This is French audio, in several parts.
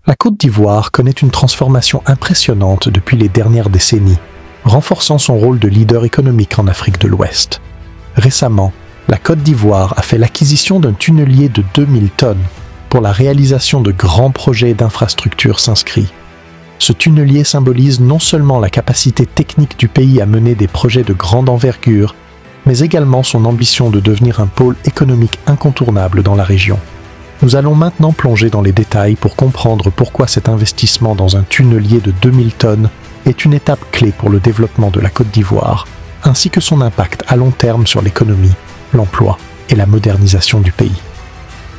La Côte d'Ivoire connaît une transformation impressionnante depuis les dernières décennies, renforçant son rôle de leader économique en Afrique de l'Ouest. Récemment, la Côte d'Ivoire a fait l'acquisition d'un tunnelier de 2000 tonnes pour la réalisation de grands projets d'infrastructures s'inscrits. Ce tunnelier symbolise non seulement la capacité technique du pays à mener des projets de grande envergure, mais également son ambition de devenir un pôle économique incontournable dans la région. Nous allons maintenant plonger dans les détails pour comprendre pourquoi cet investissement dans un tunnelier de 2000 tonnes est une étape clé pour le développement de la Côte d'Ivoire, ainsi que son impact à long terme sur l'économie, l'emploi et la modernisation du pays.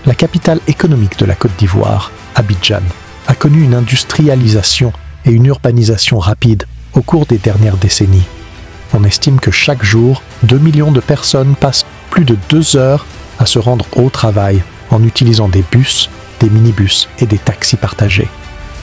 La capitale économique de la Côte d'Ivoire, Abidjan, a connu une industrialisation et une urbanisation rapide au cours des dernières décennies. On estime que chaque jour, 2 millions de personnes passent plus de 2 heures à se rendre au travail en utilisant des bus, des minibus et des taxis partagés.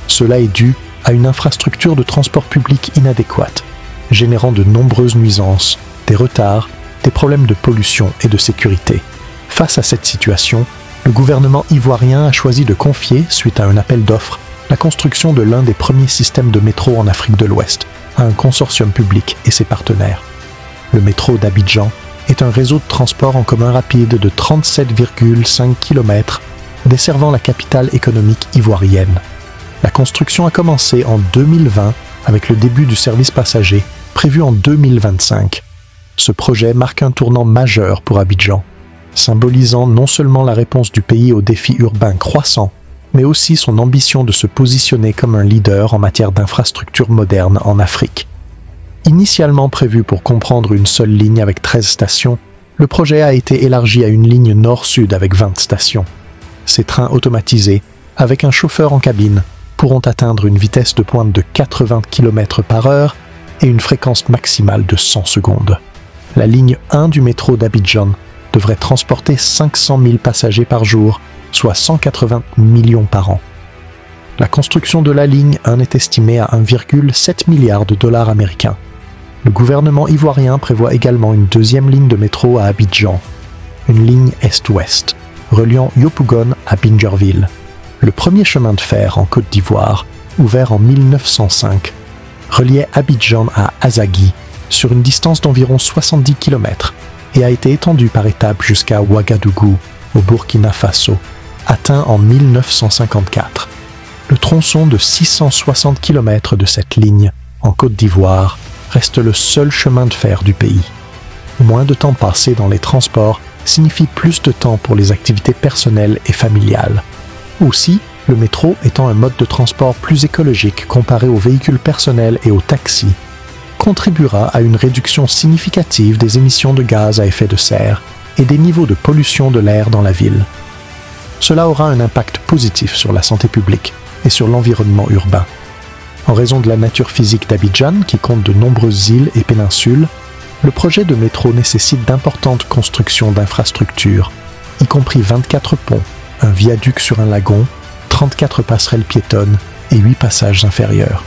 Cela est dû à une infrastructure de transport public inadéquate, générant de nombreuses nuisances, des retards, des problèmes de pollution et de sécurité. Face à cette situation, le gouvernement ivoirien a choisi de confier, suite à un appel d'offres, la construction de l'un des premiers systèmes de métro en Afrique de l'Ouest à un consortium public et ses partenaires. Le métro d'Abidjan est un réseau de transport en commun rapide de 37,5 km desservant la capitale économique ivoirienne. La construction a commencé en 2020 avec le début du service passager prévu en 2025. Ce projet marque un tournant majeur pour Abidjan, symbolisant non seulement la réponse du pays aux défis urbains croissants, mais aussi son ambition de se positionner comme un leader en matière d'infrastructures modernes en Afrique. Initialement prévu pour comprendre une seule ligne avec 13 stations, le projet a été élargi à une ligne nord-sud avec 20 stations. Ces trains automatisés, avec un chauffeur en cabine, pourront atteindre une vitesse de pointe de 80 km/h et une fréquence maximale de 100 secondes. La ligne 1 du métro d'Abidjan devrait transporter 500 000 passagers par jour, soit 180 millions par an. La construction de la ligne 1 est estimée à 1,7 milliard de dollars américains. Le gouvernement ivoirien prévoit également une deuxième ligne de métro à Abidjan, une ligne est-ouest, reliant Yopougon à Bingerville. Le premier chemin de fer en Côte d'Ivoire, ouvert en 1905, reliait Abidjan à Azagui sur une distance d'environ 70 km et a été étendu par étapes jusqu'à Ouagadougou, au Burkina Faso, atteint en 1954. Le tronçon de 660 km de cette ligne, en Côte d'Ivoire, reste le seul chemin de fer du pays. Moins de temps passé dans les transports signifie plus de temps pour les activités personnelles et familiales. Aussi, le métro étant un mode de transport plus écologique comparé aux véhicules personnels et aux taxis, contribuera à une réduction significative des émissions de gaz à effet de serre et des niveaux de pollution de l'air dans la ville. Cela aura un impact positif sur la santé publique et sur l'environnement urbain. En raison de la nature physique d'Abidjan, qui compte de nombreuses îles et péninsules, le projet de métro nécessite d'importantes constructions d'infrastructures, y compris 24 ponts, un viaduc sur un lagon, 34 passerelles piétonnes et 8 passages inférieurs.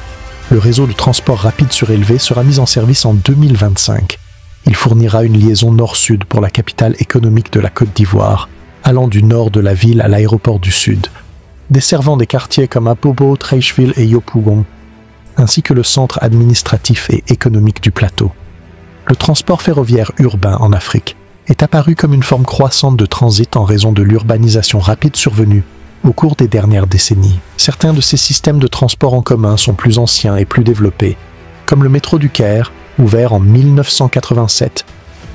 Le réseau de transport rapide surélevé sera mis en service en 2025. Il fournira une liaison nord-sud pour la capitale économique de la Côte d'Ivoire, allant du nord de la ville à l'aéroport du sud, desservant des quartiers comme Abobo, Treichville et Yopougon, ainsi que le centre administratif et économique du plateau. Le transport ferroviaire urbain en Afrique est apparu comme une forme croissante de transit en raison de l'urbanisation rapide survenue au cours des dernières décennies. Certains de ces systèmes de transport en commun sont plus anciens et plus développés, comme le métro du Caire, ouvert en 1987,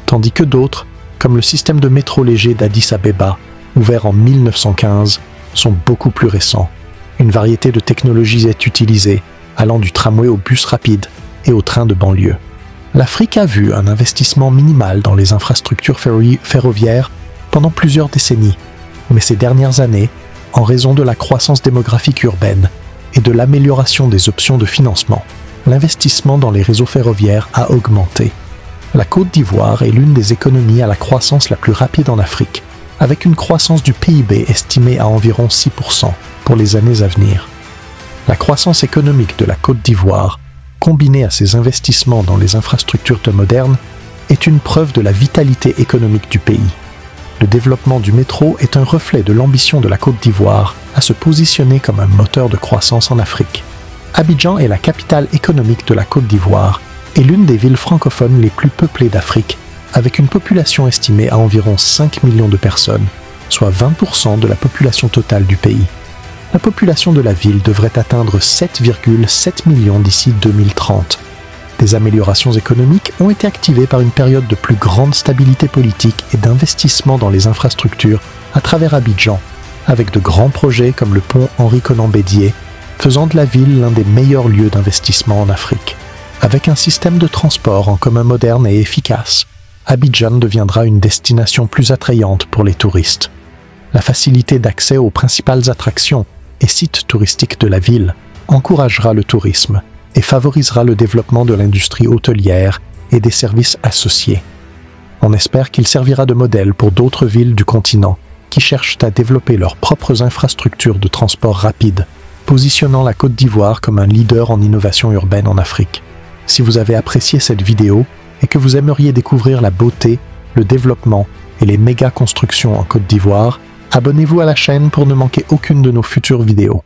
tandis que d'autres, comme le système de métro léger d'Addis Abeba, ouvert en 1915, sont beaucoup plus récents. Une variété de technologies est utilisée, allant du tramway au bus rapide et au train de banlieue. L'Afrique a vu un investissement minimal dans les infrastructures ferroviaires pendant plusieurs décennies, mais ces dernières années, en raison de la croissance démographique urbaine et de l'amélioration des options de financement, l'investissement dans les réseaux ferroviaires a augmenté. La Côte d'Ivoire est l'une des économies à la croissance la plus rapide en Afrique, avec une croissance du PIB estimée à environ 6% pour les années à venir. La croissance économique de la Côte d'Ivoire, combinée à ces investissements dans les infrastructures modernes, est une preuve de la vitalité économique du pays. Le développement du métro est un reflet de l'ambition de la Côte d'Ivoire à se positionner comme un moteur de croissance en Afrique. Abidjan est la capitale économique de la Côte d'Ivoire et l'une des villes francophones les plus peuplées d'Afrique, avec une population estimée à environ 5 millions de personnes, soit 20% de la population totale du pays. La population de la ville devrait atteindre 7,7 millions d'ici 2030. Des améliorations économiques ont été activées par une période de plus grande stabilité politique et d'investissement dans les infrastructures à travers Abidjan, avec de grands projets comme le pont Henri-Konan Bédié, faisant de la ville l'un des meilleurs lieux d'investissement en Afrique. Avec un système de transport en commun moderne et efficace, Abidjan deviendra une destination plus attrayante pour les touristes. La facilité d'accès aux principales attractions et sites touristiques de la ville encouragera le tourisme et favorisera le développement de l'industrie hôtelière et des services associés. On espère qu'il servira de modèle pour d'autres villes du continent qui cherchent à développer leurs propres infrastructures de transport rapide, positionnant la Côte d'Ivoire comme un leader en innovation urbaine en Afrique. Si vous avez apprécié cette vidéo et que vous aimeriez découvrir la beauté, le développement et les méga-constructions en Côte d'Ivoire, abonnez-vous à la chaîne pour ne manquer aucune de nos futures vidéos.